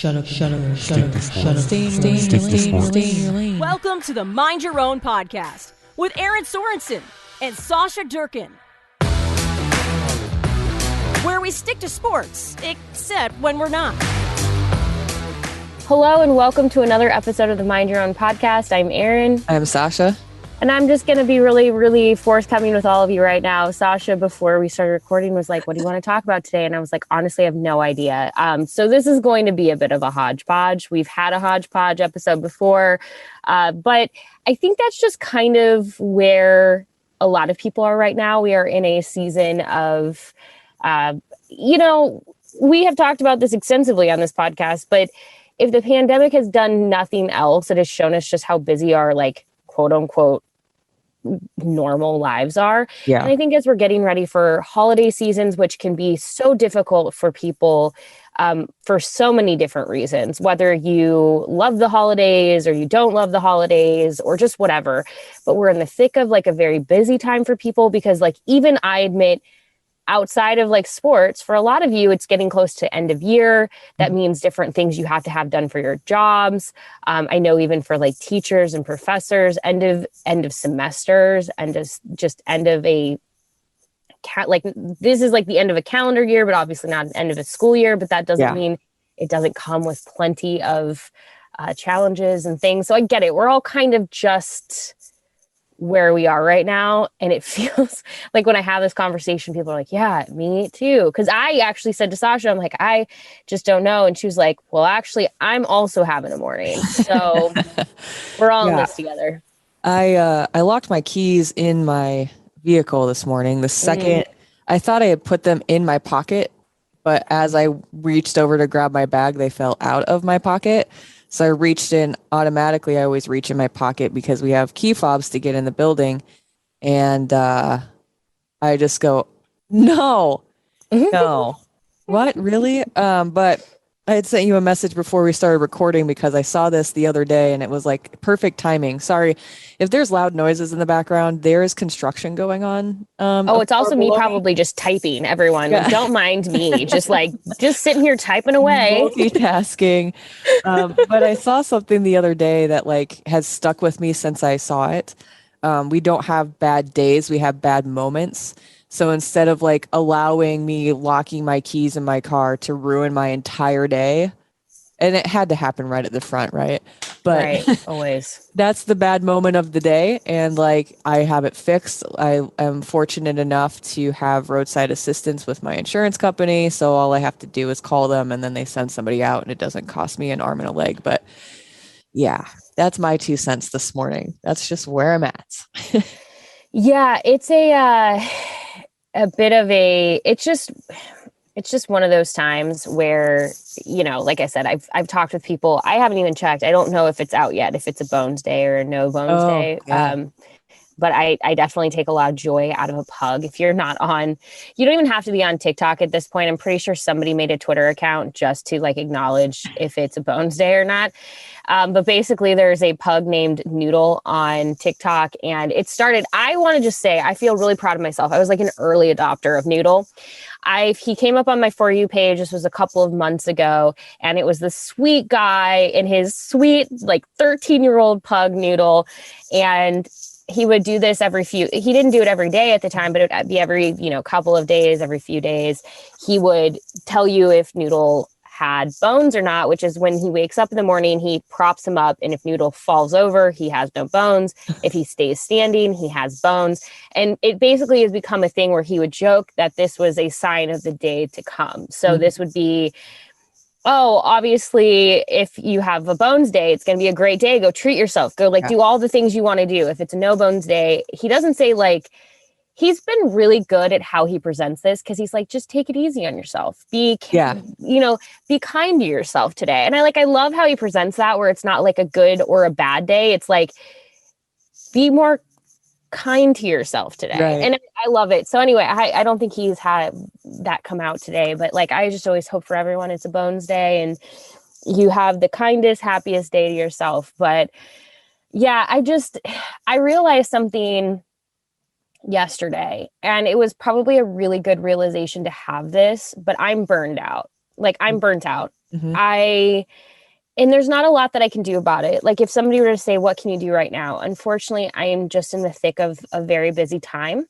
Welcome to the Mind Your Own podcast with Aaron Sorensen and Sasha Durkin, where we stick to sports, except when we're not. Hello and welcome to another episode of the Mind Your Own podcast. I'm Aaron. I'm Sasha. And I'm just going to be really forthcoming with all of you right now. Sasha, before we started recording, was like, what do you want to talk about today? And I was like, honestly, I have no idea. So this is going to be a bit of a hodgepodge. We've had a hodgepodge episode before, but I think that's just kind of where a lot of people are right now. We are in a season of, we have talked about this extensively on this podcast, but if the pandemic has done nothing else, it has shown us just how busy our, like, quote unquote, normal lives are. Yeah. And I think as we're getting ready for holiday seasons, which can be so difficult for people for so many different reasons, whether you love the holidays or you don't love the holidays or just whatever, but we're in the thick of like a very busy time for people because like, even I admit, outside of like sports, for a lot of you, it's getting close to end of year. That means different things you have to have done for your jobs. I know even for like teachers and professors, end of semesters, end of a like this is like the end of a calendar year, but obviously not the end of a school year. But that doesn't mean it doesn't come with plenty of challenges and things. So I get it. We're all kind of just where we are right now. And it feels like when I have this conversation, people are like, yeah, me too. Because I actually said to Sasha, I'm like, I just don't know. And she was like, well, actually, I'm also having a morning. So we're all in this together. I locked my keys in my vehicle this morning. The second I thought I had put them in my pocket, but as I reached over to grab my bag, they fell out of my pocket. So I reached in automatically. I always reach in my pocket because we have key fobs to get in the building. And I just go, no, what, really? But I had sent you a message before we started recording because I saw this the other day and it was like perfect timing. Sorry if there's loud noises in the background. There is construction going on. It's also me probably just typing, everyone. Yeah. Don't mind me. just sitting here typing away. Multitasking. But I saw something the other day that like has stuck with me since I saw it. We don't have bad days. We have bad moments. So instead of like allowing me locking my keys in my car to ruin my entire day, and it had to happen right at the front, right? But right, always. That's the bad moment of the day. And like, I have it fixed. I am fortunate enough to have roadside assistance with my insurance company. So all I have to do is call them and then they send somebody out and it doesn't cost me an arm and a leg. But yeah, that's my 2 cents this morning. That's just where I'm at. Yeah, it's a bit of it's just one of those times where, like I said, I've talked with people. I haven't even checked. I don't know if it's out yet, if it's a Bones Day or a no Bones Day. Yeah. But I definitely take a lot of joy out of a pug. If you're not on, you don't even have to be on TikTok at this point. I'm pretty sure somebody made a Twitter account just to like acknowledge if it's a Bones Day or not. But basically there's a pug named Noodle on TikTok and it started, I want to just say, I feel really proud of myself. I was like an early adopter of Noodle. He came up on my For You page. This was a couple of months ago. And it was this sweet guy and his sweet, like 13-year-old pug Noodle. And he would do this he didn't do it every day at the time, but it would be every, couple of days, every few days. He would tell you if Noodle had bones or not, which is when he wakes up in the morning, he props him up. And if Noodle falls over, he has no bones. If he stays standing, he has bones. And it basically has become a thing where he would joke that this was a sign of the day to come. So this would be, obviously, if you have a Bones Day, it's going to be a great day. Go treat yourself. Go do all the things you want to do. If it's a no Bones Day, he doesn't say like, he's been really good at how he presents this because he's like, just take it easy on yourself. Be kind to yourself today. And I love how he presents that where it's not like a good or a bad day. It's like, be more kind to yourself today. Right. And I love it. So anyway, I don't think he's had that come out today, but like, I just always hope for everyone it's a Bones Day and you have the kindest, happiest day to yourself. But yeah, I realized something yesterday, and it was probably a really good realization to have this, but I'm burned out. Like I'm burnt out. Mhm. And there's not a lot that I can do about it. Like if somebody were to say, what can you do right now? Unfortunately, I am just in the thick of a very busy time.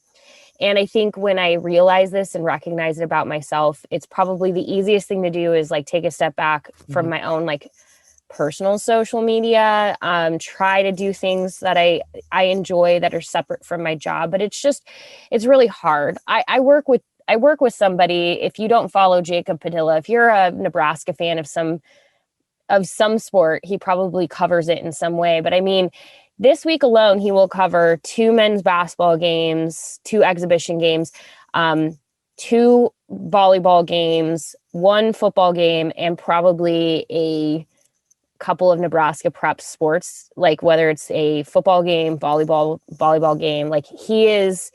And I think when I realize this and recognize it about myself, it's probably the easiest thing to do is like take a step back from my own like personal social media, try to do things that I enjoy that are separate from my job. But it's really hard. I work with somebody. If you don't follow Jacob Padilla, if you're a Nebraska fan of some sport, he probably covers it in some way. But I mean, this week alone, he will cover 2 men's basketball games, 2 exhibition games, 2 volleyball games, 1 football game, and probably a couple of Nebraska prep sports, like whether it's a football game, volleyball game. Like he is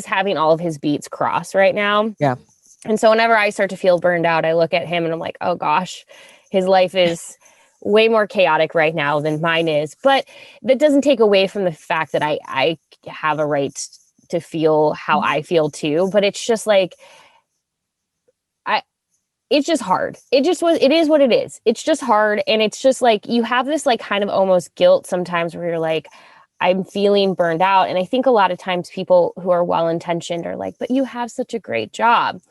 having all of his beats crossed right now. Yeah. And so whenever I start to feel burned out, I look at him and I'm like, oh gosh, his life is way more chaotic right now than mine is. But that doesn't take away from the fact that I have a right to feel how I feel too. But it's just like, it's just hard. It is what it is. It's just hard. And it's just like, you have this like kind of almost guilt sometimes where you're like, I'm feeling burned out. And I think a lot of times people who are well-intentioned are like, but you have such a great job.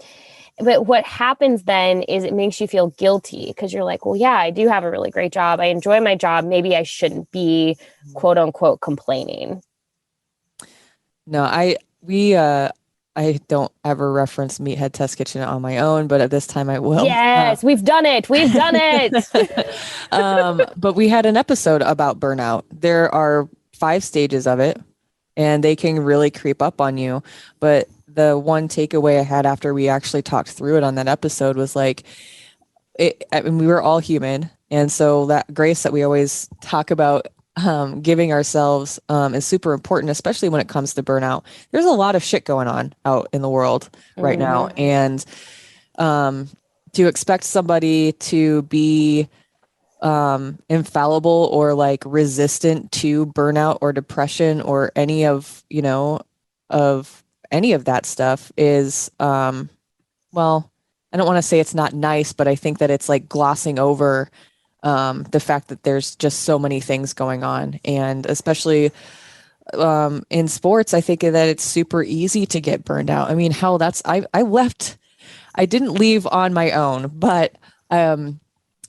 But what happens then is it makes you feel guilty because you're like, well, yeah, I do have a really great job. I enjoy my job. Maybe I shouldn't be quote unquote complaining. No, I don't ever reference Meathead Test Kitchen on my own, but at this time I will. Yes, we've done it. We've done it. But we had an episode about burnout. There are 5 stages of it, and they can really creep up on you. But the one takeaway I had after we actually talked through it on that episode was like, I mean, we were all human. And so that grace that we always talk about giving ourselves is super important, especially when it comes to burnout. There's a lot of shit going on out in the world right now. And to expect somebody to be infallible or like resistant to burnout or depression or any of, of any of that stuff is, well, I don't want to say it's not nice, but I think that it's like glossing over the fact that there's just so many things going on. And especially in sports, I think that it's super easy to get burned out. I mean, hell, I didn't leave on my own, but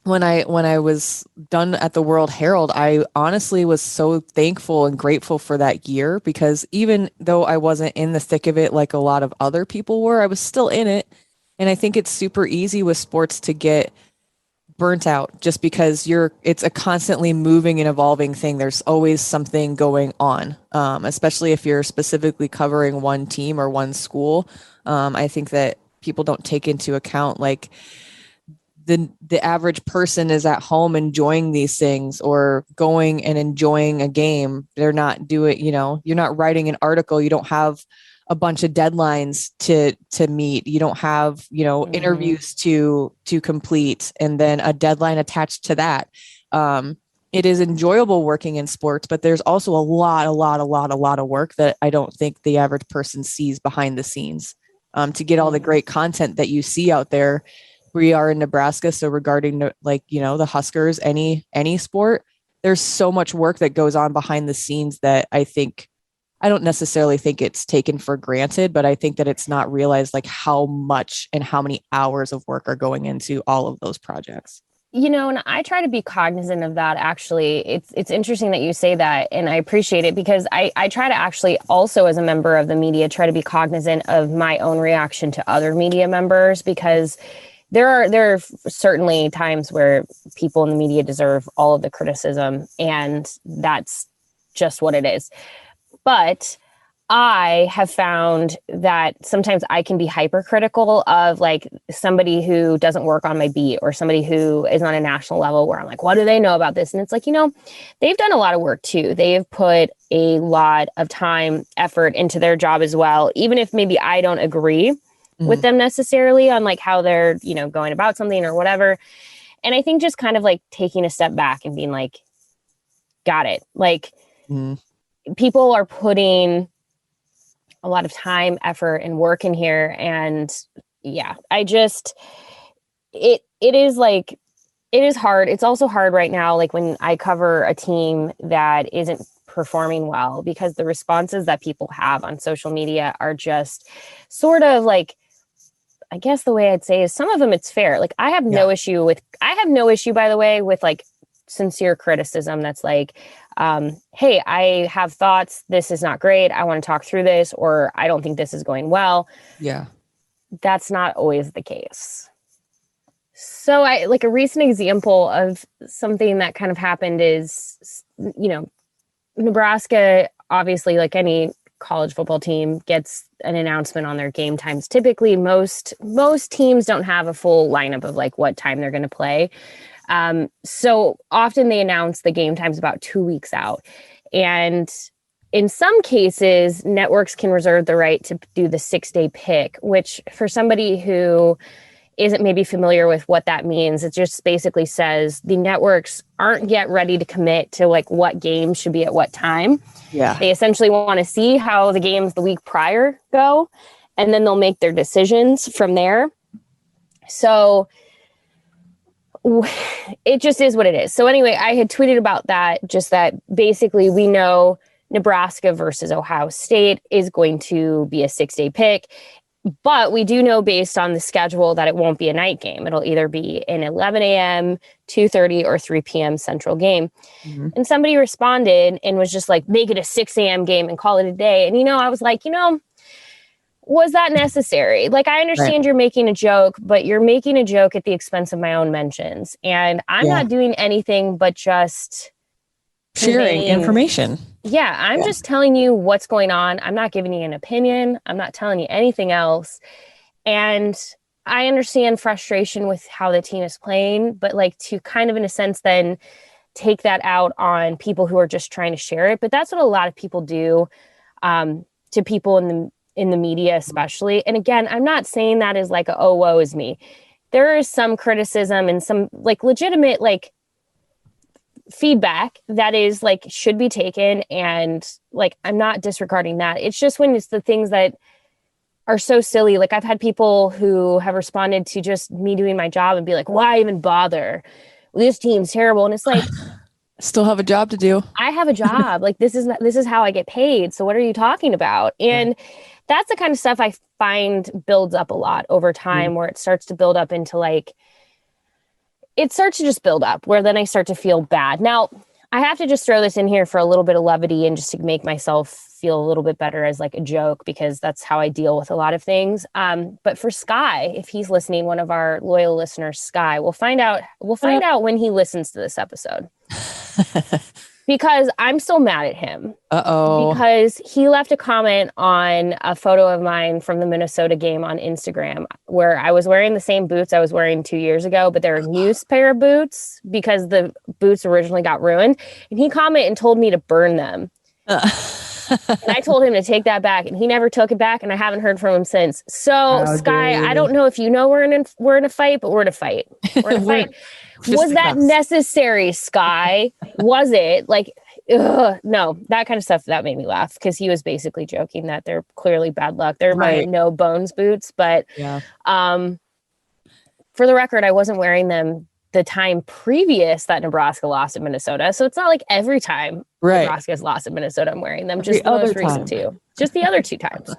when I was done at the World Herald, I honestly was so thankful and grateful for that year because even though I wasn't in the thick of it like a lot of other people were, I was still in it. And I think it's super easy with sports to get burnt out just because it's a constantly moving and evolving thing. There's always something going on, especially if you're specifically covering one team or one school. I think that people don't take into account like the average person is at home enjoying these things or going and enjoying a game. They're not doing, you're not writing an article. You don't have a bunch of deadlines to meet. You don't have, interviews to complete and then a deadline attached to that. It is enjoyable working in sports, but there's also a lot of work that I don't think the average person sees behind the scenes to get all the great content that you see out there. We are in Nebraska. So regarding the Huskers, any sport, there's so much work that goes on behind the scenes that I don't necessarily think it's taken for granted, but I think that it's not realized like how much and how many hours of work are going into all of those projects. And I try to be cognizant of that. Actually, it's interesting that you say that, and I appreciate it because I try to actually also, as a member of the media, try to be cognizant of my own reaction to other media members because there are certainly times where people in the media deserve all of the criticism, and that's just what it is. But I have found that sometimes I can be hypercritical of like somebody who doesn't work on my beat or somebody who is on a national level where I'm like, what do they know about this? And it's like, they've done a lot of work too. They have put a lot of time, effort into their job as well, even if maybe I don't agree with them necessarily on like how they're, going about something or whatever. And I think just kind of like taking a step back and being like, got it. Like people are putting a lot of time, effort, and work in here. And yeah, it is like, it is hard. It's also hard right now, like when I cover a team that isn't performing well, because the responses that people have on social media are just sort of like, I guess the way I'd say is some of them it's fair. Like I have no issue, by the way, with like sincere criticism that's like, hey, I have thoughts. This is not great. I want to talk through this, or I don't think this is going well. Yeah. That's not always the case. So I like a recent example of something that kind of happened is, Nebraska, obviously, like any college football team, gets an announcement on their game times. Typically, most teams don't have a full lineup of like what time they're going to play. So often they announce the game times about 2 weeks out. And in some cases, networks can reserve the right to do the 6-day pick, which for somebody who isn't maybe familiar with what that means, it just basically says the networks aren't yet ready to commit to like what games should be at what time. Yeah. They essentially want to see how the games the week prior go, and then they'll make their decisions from there. So it just is what it is. So anyway, I had tweeted about that, just that basically we know Nebraska versus Ohio State is going to be a 6-day pick. But we do know based on the schedule that it won't be a night game. It'll either be an 11 a.m., 2:30, or 3 p.m. Central game. Mm-hmm. And somebody responded and was just like, make it a 6 a.m. game and call it a day. And, I was like, was that necessary? Like, I understand You're making a joke, but you're making a joke at the expense of my own mentions. And I'm not doing anything but just sharing information. Yeah, I'm just telling you what's going on. I'm not giving you an opinion. I'm not telling you anything else. And I understand frustration with how the team is playing, but like to kind of, in a sense, then take that out on people who are just trying to share it. But that's what a lot of people do to people in the media, especially. And again, I'm not saying that as like, oh, woe is me. There is some criticism and some like legitimate like feedback that is like should be taken, and like I'm not disregarding that. It's just when it's the things that are so silly. Like I've had people who have responded to just me doing my job and be like, why even bother? This team's terrible. And it's like, still have a job to do. I have a job. Like this is how I get paid. So what are you talking about? And that's the kind of stuff I find builds up a lot over time, where it starts to build up into like, it starts to just build up, where then I start to feel bad. Now, I have to just throw this in here for a little bit of levity and just to make myself feel a little bit better as like a joke, because that's how I deal with a lot of things. But for Sky, if he's listening, one of our loyal listeners, Sky, we'll find out when he listens to this episode. Because I'm still mad at him. Uh-oh. Because he left a comment on a photo of mine from the Minnesota game on Instagram, where I was wearing the same boots I was wearing 2 years ago, but they're a new pair of boots because the boots originally got ruined. And he commented and told me to burn them. And I told him to take that back, and he never took it back, and I haven't heard from him since. So, Sky, I don't know if you know we're in a fight, but we're in a fight. We're in a fight. Was that necessary, Sky? Was it? Like, no, that kind of stuff, that made me laugh, because he was basically joking that they're clearly bad luck. They're my no bones boots, but for the record, I wasn't wearing them the time previous that Nebraska lost at Minnesota. So it's not like every time Nebraska's lost at Minnesota, I'm wearing them. Just the most recent two. Just the other 2 times.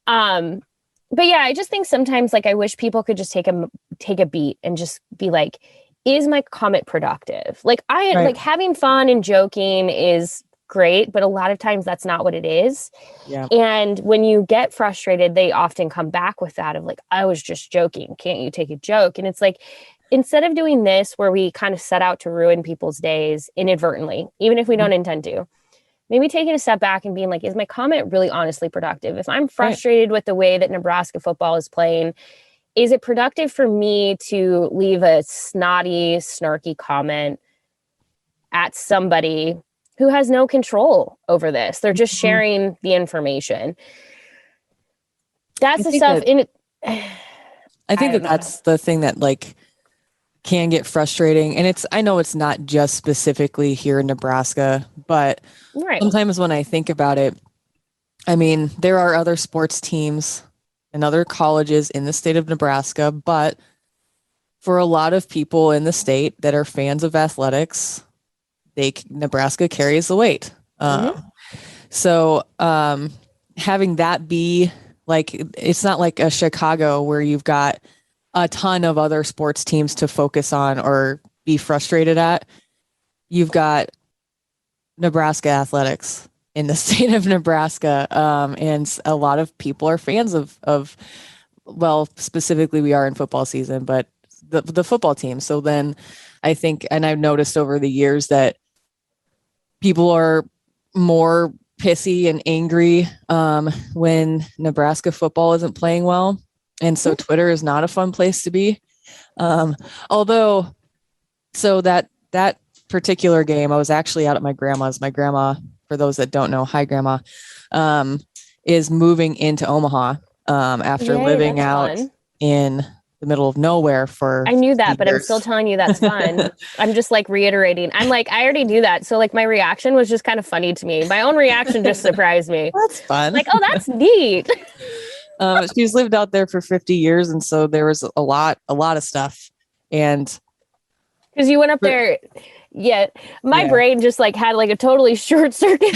But yeah, I just think sometimes like I wish people could just take a beat and just be like, is my comment productive? Like like having fun and joking is great, but a lot of times that's not what it is. Yeah. And when you get frustrated, they often come back with that of like, I was just joking. Can't you take a joke? And it's like, instead of doing this where we kind of set out to ruin people's days inadvertently, even if we don't intend to, maybe taking a step back and being like, is my comment really honestly productive? If I'm frustrated with the way that Nebraska football is playing, is it productive for me to leave a snotty, snarky comment at somebody who has no control over this? They're just sharing the information. That's the stuff in it. I think that's the thing that like can get frustrating. And I know it's not just specifically here in Nebraska, but sometimes when I think about it, I mean, there are other sports teams and other colleges in the state of Nebraska, but for a lot of people in the state that are fans of athletics, Nebraska carries the weight. So having that be like, it's not like a Chicago where you've got a ton of other sports teams to focus on or be frustrated at. You've got Nebraska athletics in the state of Nebraska. And a lot of people are fans of, well, specifically we are in football season, but the football team. So then I think, and I've noticed over the years that people are more pissy and angry when Nebraska football isn't playing well. And so Twitter is not a fun place to be. Although, so that particular game, I was actually out at my grandma's. My grandma, for those that don't know, hi grandma, is moving into Omaha after living out in the middle of nowhere for I knew that, but years. I'm still telling you that's fun. I'm just like reiterating. I'm like, I already do that. So like my reaction was just kind of funny to me. My own reaction just surprised me. That's fun. Like, oh, that's neat. She's lived out there for 50 years. And so there was a lot of stuff. And because you went up there, my brain just like had like a totally short circuit.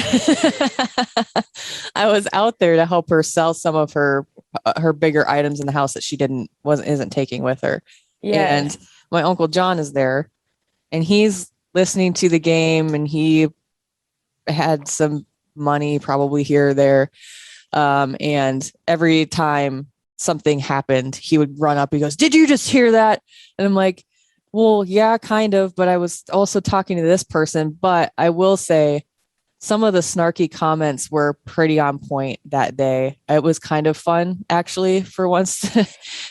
I was out there to help her sell some of her bigger items in the house that she isn't taking with her. Yeah. And my Uncle John is there and he's listening to the game and he had some money probably here or there. And every time something happened, he would run up. He goes, "Did you just hear that?" And I'm like, well, yeah, kind of. But I was also talking to this person. But I will say some of the snarky comments were pretty on point that day. It was kind of fun, actually, for once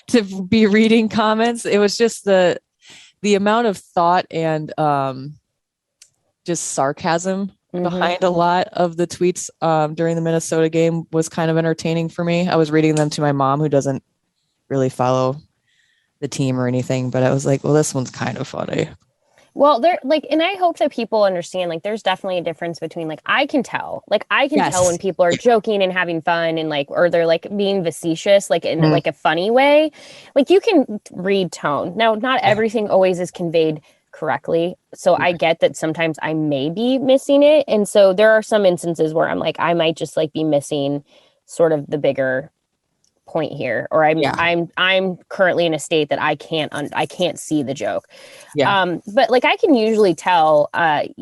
to be reading comments. It was just the amount of thought and just sarcasm behind a lot of the tweets during the Minnesota game was kind of entertaining for me. I was reading them to my mom, who doesn't really follow the team or anything, but I was like, well, this one's kind of funny. Well, there and I hope that people understand, like, there's definitely a difference between, like, I can tell when people are joking and having fun and like, or they're like being facetious, like in like a funny way. Like you can read tone. Now, not everything always is conveyed correctly. So I get that sometimes I may be missing it. And so there are some instances where I'm like, I might just like be missing sort of the bigger point here, or I'm currently in a state that I can't see the joke. But like I can usually tell, I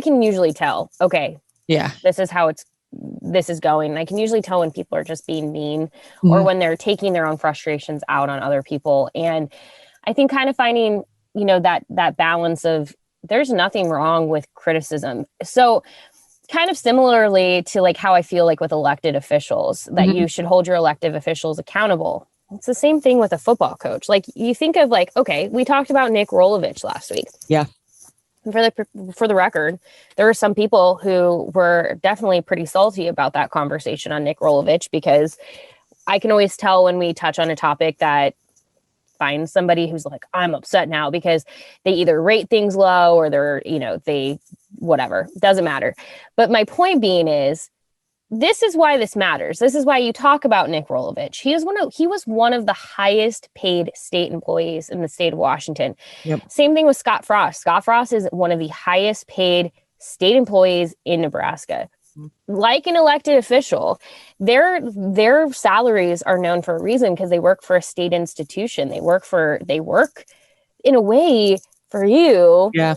can usually tell, okay, this is how this is going. I can usually tell when people are just being mean or when they're taking their own frustrations out on other people. And I think kind of finding, that balance of there's nothing wrong with criticism. So kind of similarly to like how I feel like with elected officials, that you should hold your elected officials accountable. It's the same thing with a football coach. Like you think of like, okay, we talked about Nick Rolovich last week. Yeah. For the record, there were some people who were definitely pretty salty about that conversation on Nick Rolovich, because I can always tell when we touch on a topic that finds somebody who's like, I'm upset now because they either rate things low or they're, they whatever, doesn't matter. But my point being is, this is why this matters. This is why you talk about Nick Rolovich. He was one of the highest paid state employees in the state of Washington. Yep. Same thing with Scott Frost. Scott Frost is one of the highest paid state employees in Nebraska. Like an elected official, their salaries are known for a reason, because they work for a state institution. They work in a way for you. Yeah.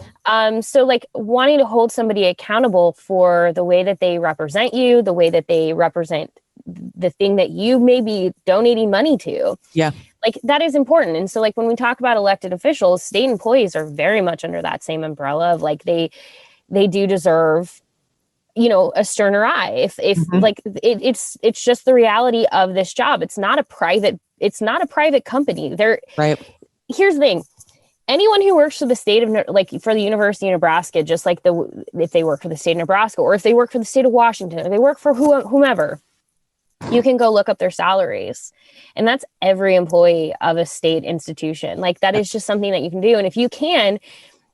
So like wanting to hold somebody accountable for the way that they represent you, the way that they represent the thing that you may be donating money to. Yeah. Like that is important. And so like when we talk about elected officials, state employees are very much under that same umbrella of like they do deserve a sterner eye. If like it's just the reality of this job. It's not a private company. Here's the thing. Anyone who works for the state of, like for the University of Nebraska, just like if they work for the state of Nebraska, or if they work for the state of Washington, or they work for whomever, you can go look up their salaries. And that's every employee of a state institution. Like that is just something that you can do. And if you can,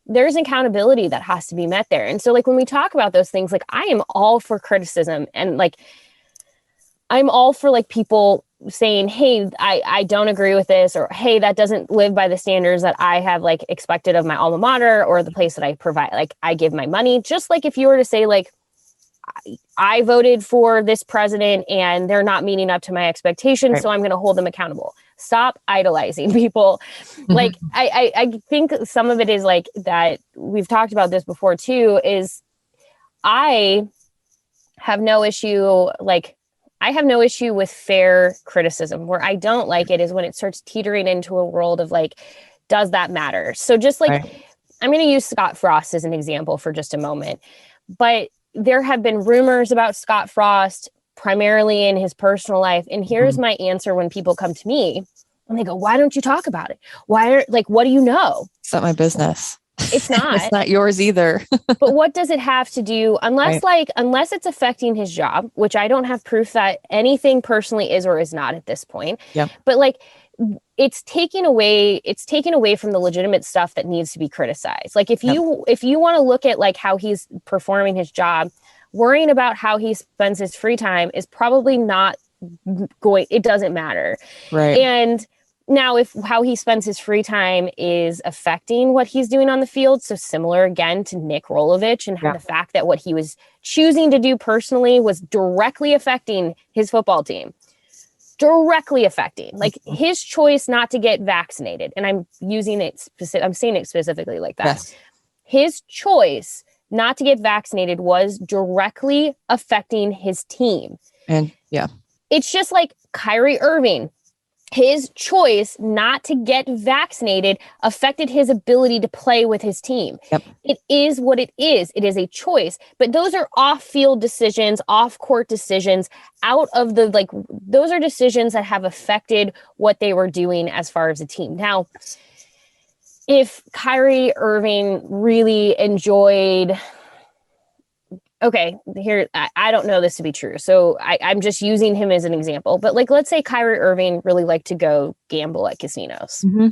there's accountability that has to be met there. And so like when we talk about those things, like I am all for criticism, and like I'm all for like people saying, hey, I don't agree with this, or hey, that doesn't live by the standards that I have like expected of my alma mater or the place that I provide, like I give my money. Just like if you were to say like, I voted for this president and they're not meeting up to my expectations, Right. so I'm going to hold them accountable. Stop idolizing people. Like, I think some of it is like that. We've talked about this before too, is I have no issue, like, I have no issue with fair criticism. Where I don't like it is when it starts teetering into a world of like, does that matter? So just like, Right. I'm going to use Scott Frost as an example for just a moment, but there have been rumors about Scott Frost primarily in his personal life. And here's my answer when people come to me and they go, why don't you talk about it? What do you know? It's not my business. It's not. It's not yours either. But what does it have to do, unless Right. unless it's affecting his job, which I don't have proof that anything personally is or is not at this point. Yeah. But like, it's taking away from the legitimate stuff that needs to be criticized. Like if you want to look at like how he's performing his job, worrying about how he spends his free time is probably not it doesn't matter. Right. And now, if how he spends his free time is affecting what he's doing on the field, so similar again to Nick Rolovich and the fact that what he was choosing to do personally was directly affecting his football team, directly affecting like his choice not to get vaccinated. And I'm using it I'm saying it specifically like that. Yes. His choice not to get vaccinated was directly affecting his team. And It's just like Kyrie Irving. His choice not to get vaccinated affected his ability to play with his team. Yep. It is what it is. It is a choice. But those are off-field decisions, off-court decisions, out of the, like, those are decisions that have affected what they were doing as far as a team. Now, if Kyrie Irving really enjoyed... Okay, here, I don't know this to be true, so I'm just using him as an example. But like, let's say Kyrie Irving really liked to go gamble at casinos. Mm-hmm.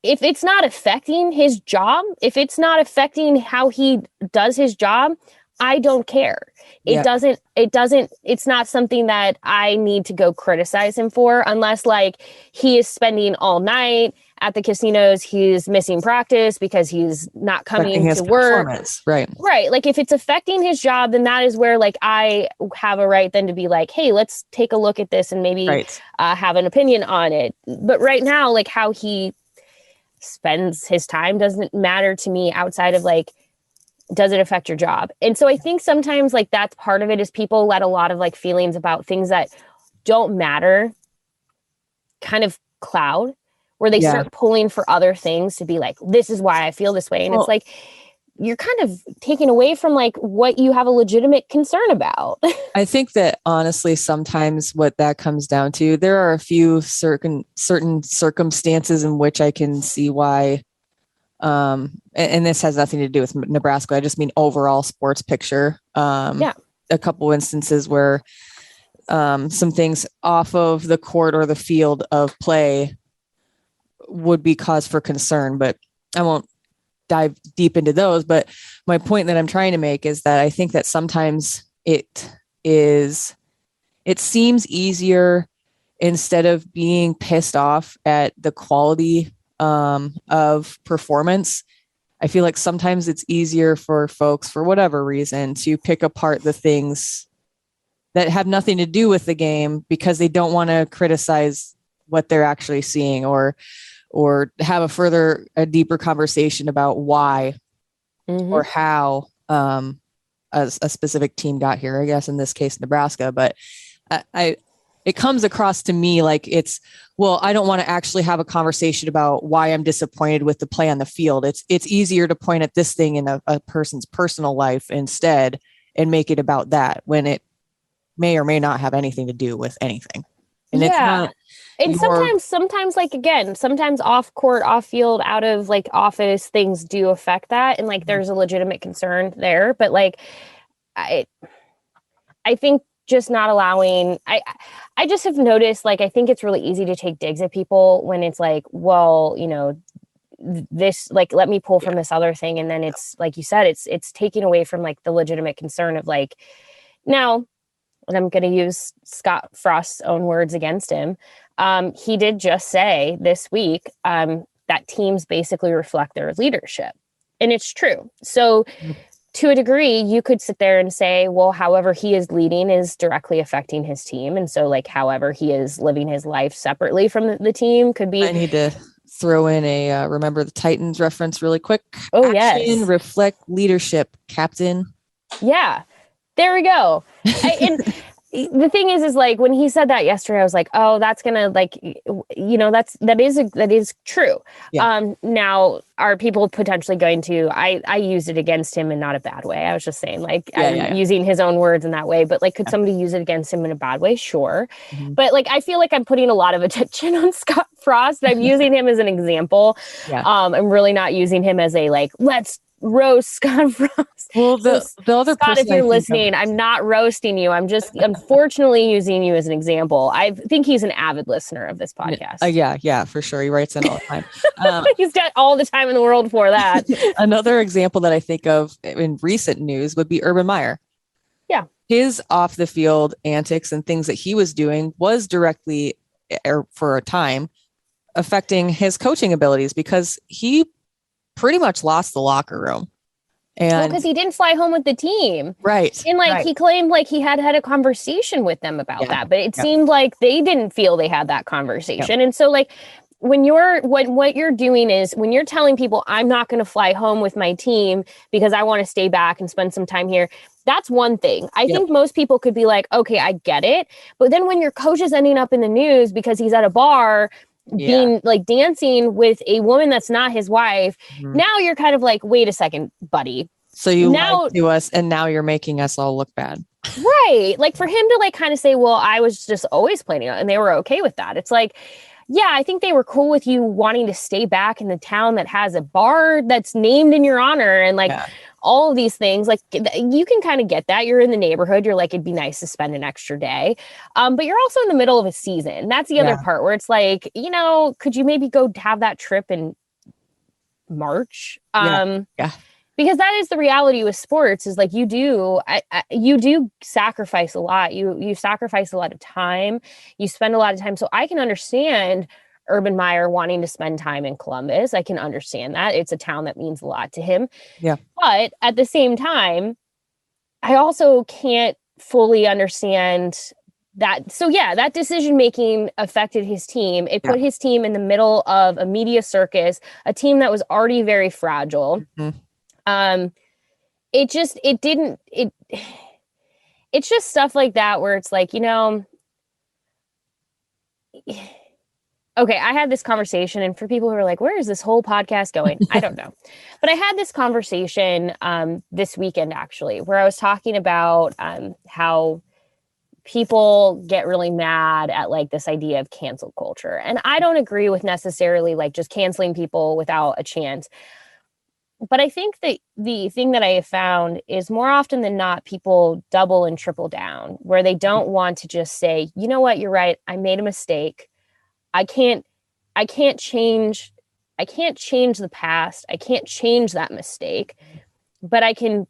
If it's not affecting his job, if it's not affecting how he does his job, I don't care. It's not something that I need to go criticize him for, unless like he is spending all night at the casinos, he's missing practice because he's not coming to work. Right. Like if it's affecting his job, then that is where like I have a right then to be like, hey, let's take a look at this and maybe have an opinion on it. But right now, like how he spends his time doesn't matter to me outside of like, does it affect your job? And so I think sometimes like that's part of it is people let a lot of like feelings about things that don't matter kind of cloud, where they start pulling for other things to be like, this is why I feel this way. And it's like, you're kind of taking away from like what you have a legitimate concern about. I think that honestly, sometimes what that comes down to, there are a few certain circumstances in which I can see why, and this has nothing to do with Nebraska. I just mean overall sports picture. A couple instances where some things off of the court or the field of play would be cause for concern, but I won't dive deep into those. But my point that I'm trying to make is that I think that sometimes it seems easier, instead of being pissed off at the quality of performance. I feel like sometimes it's easier for folks, for whatever reason, to pick apart the things that have nothing to do with the game because they don't want to criticize what they're actually seeing, or have a deeper conversation about why or how a specific team got here, I guess in this case, Nebraska. But it comes across to me like I don't want to actually have a conversation about why I'm disappointed with the play on the field. It's easier to point at this thing in a person's personal life instead and make it about that, when it may or may not have anything to do with anything. And it's not. And sometimes like, again, sometimes off court, off field, out of like office things do affect that. And like, there's a legitimate concern there, but like, I think just not allowing, I just have noticed, like, I think it's really easy to take digs at people when it's like, well, you know, this, like, let me pull from this other thing. And then it's like you said, it's taking away from like the legitimate concern of like, now and I'm going to use Scott Frost's own words against him. He did just say this week that teams basically reflect their leadership. And it's true. So to a degree, you could sit there and say, well, however he is leading is directly affecting his team. And so like, however he is living his life separately from the team could be. I need to throw in a Remember the Titans reference really quick. Oh, Action, yes. reflect leadership, Captain. Yeah, there we go. And the thing is like when he said that yesterday, I was like, oh, that's gonna like, that is true. Yeah. Now are people potentially going to, I used it against him in not a bad way. I was just saying like, using his own words in that way, but like, could somebody use it against him in a bad way? Sure. Mm-hmm. But like, I feel like I'm putting a lot of attention on Scott Frost. I'm using him as an example. Yeah. I'm really not using him as a, like, let's roast Scott Frost. Well, the other Scott, person if you're listening, I'm not roasting you. I'm just unfortunately using you as an example. I think he's an avid listener of this podcast. Yeah, for sure. He writes in all the time. He's got all the time in the world for that. Another example that I think of in recent news would be Urban Meyer. Yeah. His off the field antics and things that he was doing was directly, or for a time, affecting his coaching abilities because he pretty much lost the locker room. And because he didn't fly home with the team. Right. And like he claimed like he had a conversation with them about that, but it seemed like they didn't feel they had that conversation. And so like when you're what you're doing is when you're telling people I'm not going to fly home with my team because I want to stay back and spend some time here. That's one thing. I think most people could be like, okay, I get it. But then when your coach is ending up in the news because he's at a bar being like dancing with a woman that's not his wife, now you're kind of like, wait a second, buddy. So you lied to us and now you're making us all look bad. Right. Like for him to like kind of say, well, I was just always planning on, and they were okay with that. It's like, yeah, I think they were cool with you wanting to stay back in the town that has a bar that's named in your honor and like all of these things. Like you can kind of get that. You're in the neighborhood. You're like, it'd be nice to spend an extra day. But you're also in the middle of a season. That's the other part where it's like, could you maybe go have that trip in March? Because that is the reality with sports is like you do sacrifice a lot. You sacrifice a lot of time. You spend a lot of time. So I can understand Urban Meyer wanting to spend time in Columbus. I can understand that. It's a town that means a lot to him. Yeah. But at the same time, I also can't fully understand that. So that decision-making affected his team. It put his team in the middle of a media circus, a team that was already very fragile. Mm-hmm. It's just stuff like that where it's like, okay, I had this conversation, and for people who are like, where is this whole podcast going? I don't know. But I had this conversation this weekend, actually, where I was talking about how people get really mad at like this idea of cancel culture. And I don't agree with necessarily like just canceling people without a chance. But I think that the thing that I have found is more often than not, people double and triple down where they don't want to just say, you know what, you're right. I made a mistake. I can't change the past. I can't change that mistake, but I can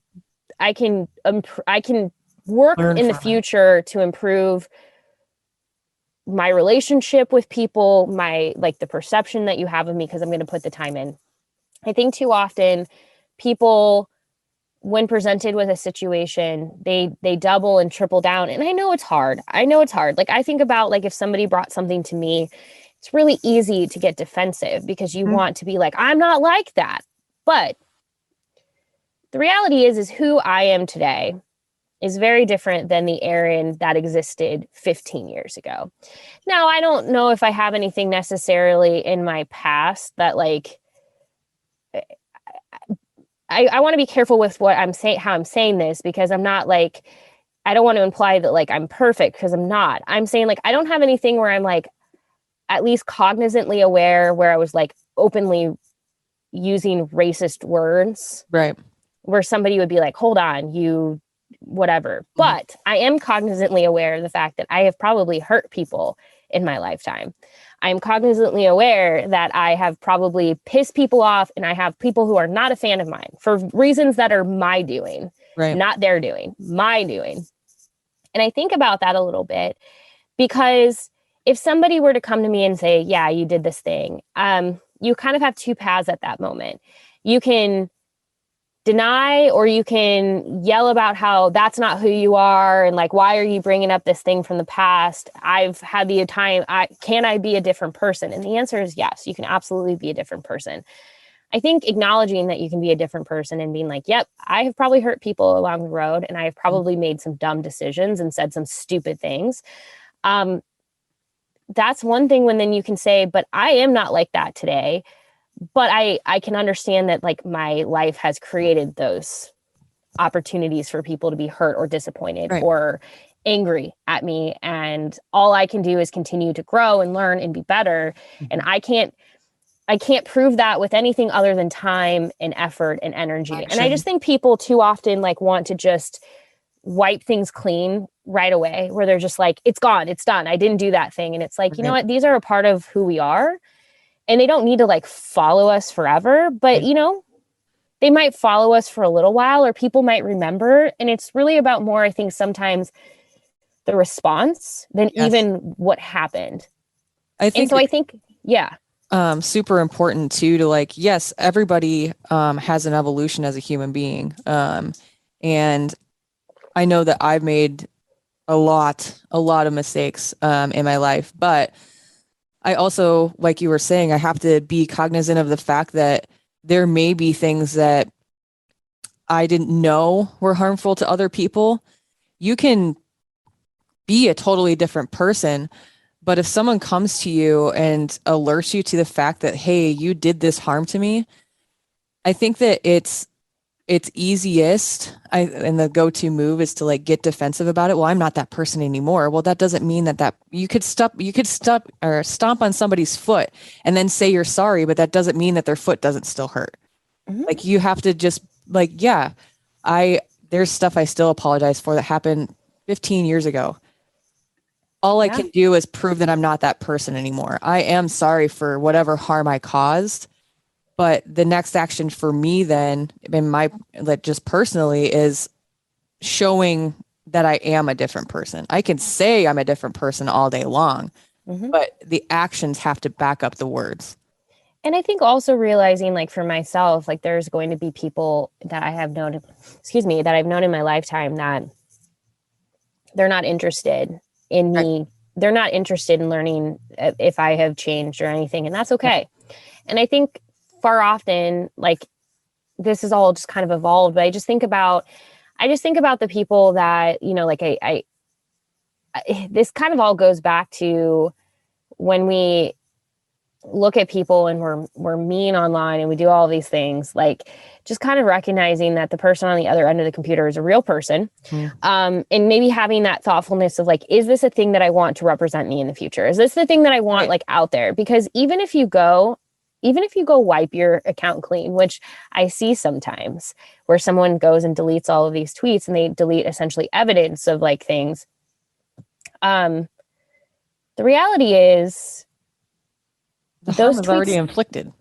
work in the future to improve my relationship with people, the perception that you have of me, because I'm going to put the time in. I think too often people, when presented with a situation, they double and triple down. And I know it's hard. Like I think about like if somebody brought something to me, it's really easy to get defensive because you want to be like, I'm not like that. But the reality is who I am today is very different than the Erin that existed 15 years ago. Now, I don't know if I have anything necessarily in my past that like, I want to be careful with what I'm saying, how I'm saying this, because I'm not like, I don't want to imply that like I'm perfect because I'm not. I'm saying like, I don't have anything where I'm like, at least cognizantly aware where I was like openly using racist words. Right. Where somebody would be like, hold on, you whatever. But I am cognizantly aware of the fact that I have probably hurt people in my lifetime. I'm cognizantly aware that I have probably pissed people off, and I have people who are not a fan of mine for reasons that are my doing, not their doing, my doing. And I think about that a little bit because if somebody were to come to me and say, yeah, you did this thing, you kind of have two paths at that moment. You can deny, or you can yell about how that's not who you are. And like, why are you bringing up this thing from the past? I've had the time. Can I be a different person? And the answer is yes, you can absolutely be a different person. I think acknowledging that you can be a different person and being like, yep, I have probably hurt people along the road, and I have probably made some dumb decisions and said some stupid things. That's one thing when then you can say, but I am not like that today. But I can understand that like my life has created those opportunities for people to be hurt or disappointed or angry at me. And all I can do is continue to grow and learn and be better. And I can't prove that with anything other than time and effort and energy. Action. And I just think people too often like want to just wipe things clean right away, where they're just like, it's gone, it's done, I didn't do that thing. And it's like, you know what, these are a part of who we are. And they don't need to like follow us forever, but you know, they might follow us for a little while, or people might remember. And it's really about more, I think, sometimes the response than even what happened. I think, super important too, to like, yes, everybody has an evolution as a human being. And I know that I've made a lot of mistakes in my life, but I also, like you were saying, I have to be cognizant of the fact that there may be things that I didn't know were harmful to other people. You can be a totally different person, but if someone comes to you and alerts you to the fact that, hey, you did this harm to me, I think that it's easiest, and the go-to move is to like get defensive about it. Well, I'm not that person anymore. Well, that doesn't mean that you could stomp on somebody's foot and then say you're sorry, but that doesn't mean that their foot doesn't still hurt. Like, you have to just like, there's stuff I still apologize for that happened 15 years ago. All I can do is prove that I'm not that person anymore. I am sorry for whatever harm I caused. But the next action for me then, just personally, is showing that I am a different person. I can say I'm a different person all day long, but the actions have to back up the words. And I think also realizing, like for myself, like there's going to be people that I've known in my lifetime that they're not interested in me. They're not interested in learning if I have changed or anything. And that's okay. And I think far often, like, this is all just kind of evolved, but I just think about the people that, you know, like this kind of all goes back to when we look at people and we're mean online and we do all these things, like just kind of recognizing that the person on the other end of the computer is a real person. And maybe having that thoughtfulness of like, is this a thing that I want to represent me in the future? Is this the thing that I want like out there? Because even if you go wipe your account clean, which I see sometimes where someone goes and deletes all of these tweets and they delete essentially evidence of like things. The reality is the harm is already inflicted.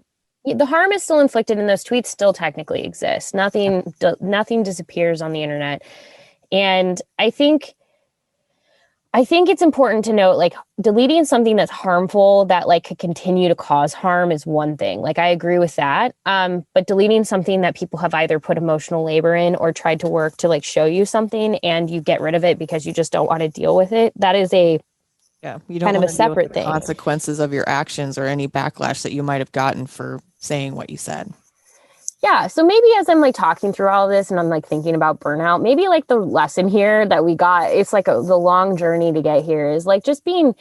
The harm is still inflicted and those tweets still technically exist. Nothing disappears on the internet. And I think it's important to note, like, deleting something that's harmful that like could continue to cause harm is one thing. Like, I agree with that. But deleting something that people have either put emotional labor in or tried to work to like show you something and you get rid of it because you just don't want to deal with it, that is you don't kind of a separate thing. Consequences of your actions or any backlash that you might have gotten for saying what you said. Yeah. So maybe as I'm like talking through all of this and I'm like thinking about burnout, maybe like the lesson here that we got, it's like the long journey to get here is like just being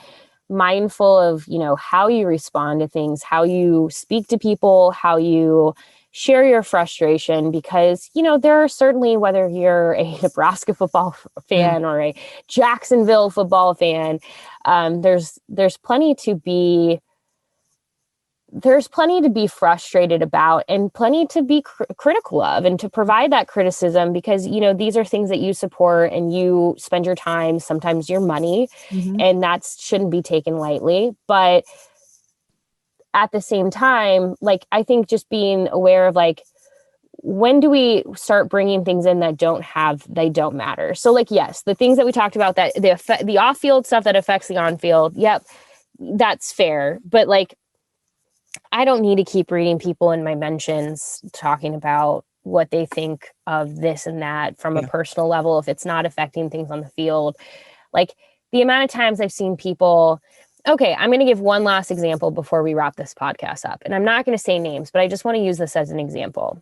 mindful of, you know, how you respond to things, how you speak to people, how you share your frustration, because, you know, there are certainly, whether you're a Nebraska football fan or a Jacksonville football fan, there's plenty to be frustrated about and plenty to be critical of, and to provide that criticism because, you know, these are things that you support and you spend your time, sometimes your money, and that shouldn't be taken lightly. But at the same time, like, I think just being aware of like when do we start bringing things in that they don't matter? So like, yes, the things that we talked about, that the off-field stuff that affects the on-field. Yep. That's fair. But like, I don't need to keep reading people in my mentions talking about what they think of this and that from a personal level if it's not affecting things on the field. Like the amount of times I've seen people, okay, I'm going to give one last example before we wrap this podcast up. And I'm not going to say names, but I just want to use this as an example.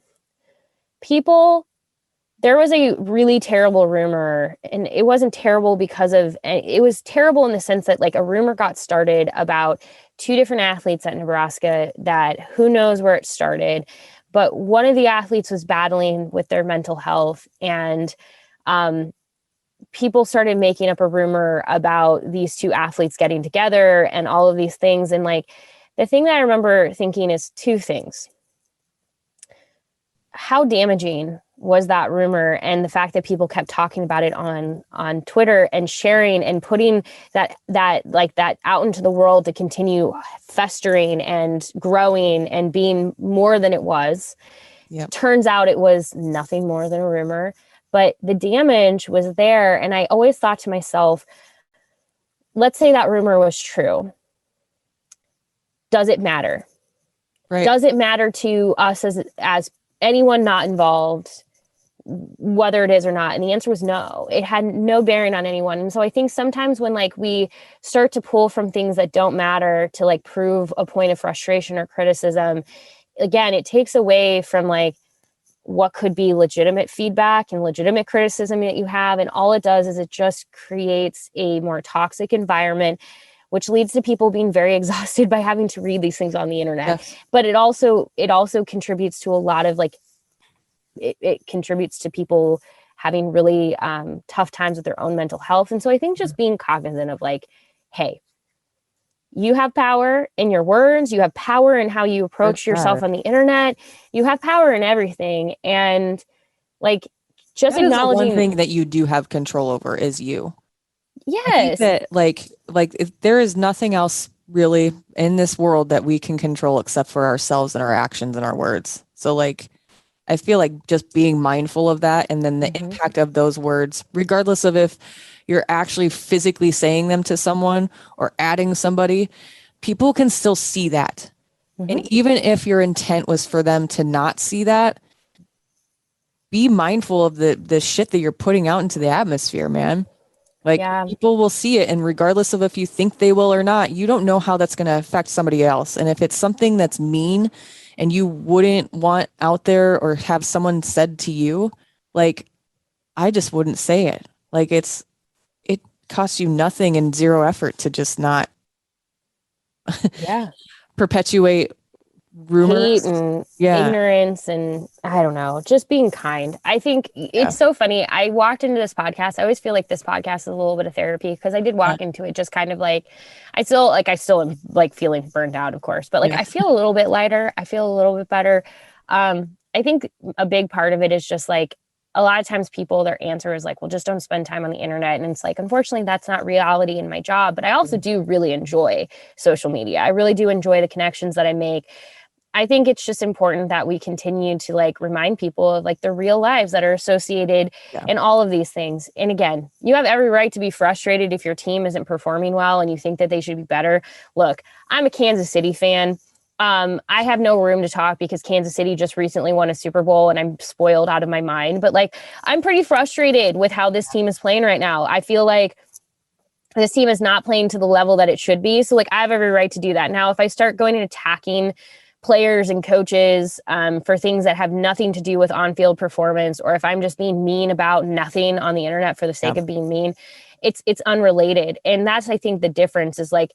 There was a really terrible rumor, and it wasn't terrible it was terrible in the sense that like a rumor got started about two different athletes at Nebraska that who knows where it started, but one of the athletes was battling with their mental health, and people started making up a rumor about these two athletes getting together and all of these things. And like, the thing that I remember thinking is two things. How damaging was that rumor, and the fact that people kept talking about it on Twitter and sharing and putting that out into the world to continue festering and growing and being more than it was. Yep. Turns out it was nothing more than a rumor, but the damage was there. And I always thought to myself, let's say that rumor was true. Does it matter? Right. Does it matter to us as anyone not involved, whether it is or not? And the answer was no. It had no bearing on anyone. And so I think sometimes when like we start to pull from things that don't matter to like prove a point of frustration or criticism, again, it takes away from like what could be legitimate feedback and legitimate criticism that you have. And all it does is it just creates a more toxic environment, which leads to people being very exhausted by having to read these things on the internet. Yes. But it also contributes to a lot of like, it contributes to people having really tough times with their own mental health. And so I think just being cognizant of like, hey, you have power in your words, you have power in how you approach yourself on the internet, you have power in everything. And like, just that acknowledging is the one thing that you do have control over is you. Yes. I think that like if there is nothing else really in this world that we can control except for ourselves and our actions and our words. So like, I feel like just being mindful of that, and then the impact of those words, regardless of if you're actually physically saying them to someone or adding somebody, people can still see that. And even if your intent was for them to not see that, be mindful of the shit that you're putting out into the atmosphere, man. Like people will see it, and regardless of if you think they will or not, you don't know how that's going to affect somebody else. And if it's something that's mean and you wouldn't want out there or have someone said to you, like, I just wouldn't say it. Like it costs you nothing and zero effort to just not perpetuate rumors, hate and ignorance, and I don't know, just being kind. I think it's so funny. I walked into this podcast. I always feel like this podcast is a little bit of therapy, because I did walk into it just kind of like, I still am like feeling burned out, of course, but like I feel a little bit lighter. I feel a little bit better. I think a big part of it is just like, a lot of times people, their answer is like, well, just don't spend time on the internet. And it's like, unfortunately, that's not reality in my job. But I also do really enjoy social media. I really do enjoy the connections that I make. I think it's just important that we continue to like remind people of like the real lives that are associated in all of these things. And again, you have every right to be frustrated if your team isn't performing well and you think that they should be better. Look, I'm a Kansas City fan. I have no room to talk because Kansas City just recently won a Super Bowl and I'm spoiled out of my mind. But like, I'm pretty frustrated with how this team is playing right now. I feel like this team is not playing to the level that it should be. So like, I have every right to do that. Now, if I start going and attacking players and coaches for things that have nothing to do with on-field performance, or if I'm just being mean about nothing on the internet for the sake of being mean, it's unrelated. And that's, I think, the difference is like,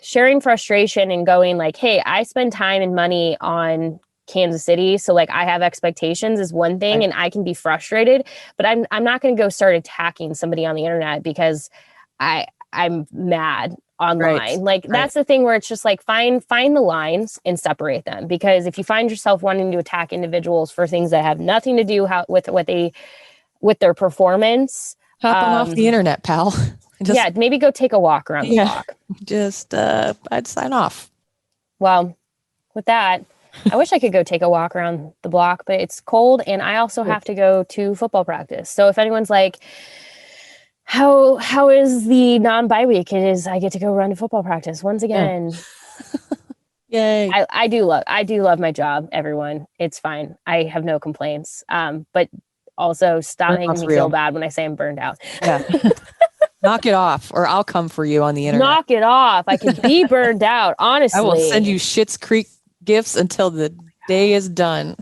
sharing frustration and going like, hey, I spend time and money on Kansas City, so like I have expectations is one thing, and I can be frustrated, but I'm not going to go start attacking somebody on the internet because I'm mad online. That's the thing where it's just like, find the lines and separate them, because if you find yourself wanting to attack individuals for things that have nothing to do with their performance, hop on off the internet, pal. Maybe go take a walk around the block. I'd sign off. Well, with that, I wish I could go take a walk around the block, but it's cold and I also have to go to football practice. So if anyone's like, how is the non-bye week? It is, I get to go run to football practice once again. Yay. I do love my job, everyone. It's fine. I have no complaints. But also stop making me feel bad when I say I'm burned out. Yeah. Knock it off, or I'll come for you on the internet. Knock it off. I could be burned out, honestly. I will send you Schitt's Creek gifts until the day is done.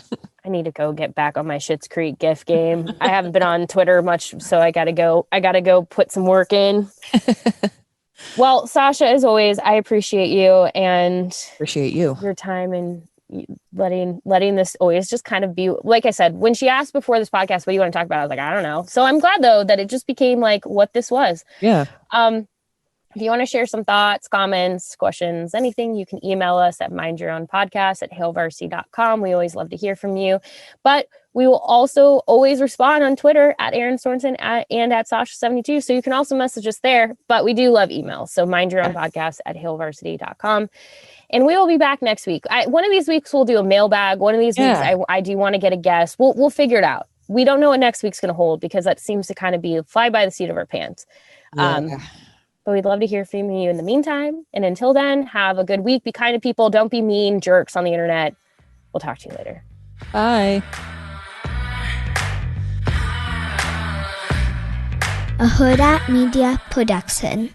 I need to go get back on my Schitt's Creek gift game. I haven't been on Twitter much, so I gotta go put some work in. Well, Sasha, as always, I appreciate you and your time and letting this always just kind of be, like I said, when she asked before this podcast, what do you want to talk about? I was like, I don't know. So I'm glad though that it just became like what this was. Yeah. If you want to share some thoughts, comments, questions, anything, you can email us at mindyourownpodcast@hailvarsity.com. We always love to hear from you. But we will also always respond on Twitter at Erin Sorensen and at Sasha72. So you can also message us there. But we do love emails. So mindyourownpodcast@hailvarsity.com. And we will be back next week. One of these weeks we'll do a mailbag. One of these weeks I do want to get a guest. We'll figure it out. We don't know what next week's going to hold because that seems to kind of be fly by the seat of our pants. Yeah. But we'd love to hear from you in the meantime. And until then, have a good week. Be kind to people. Don't be mean jerks on the internet. We'll talk to you later. Bye. A Huda Media Production.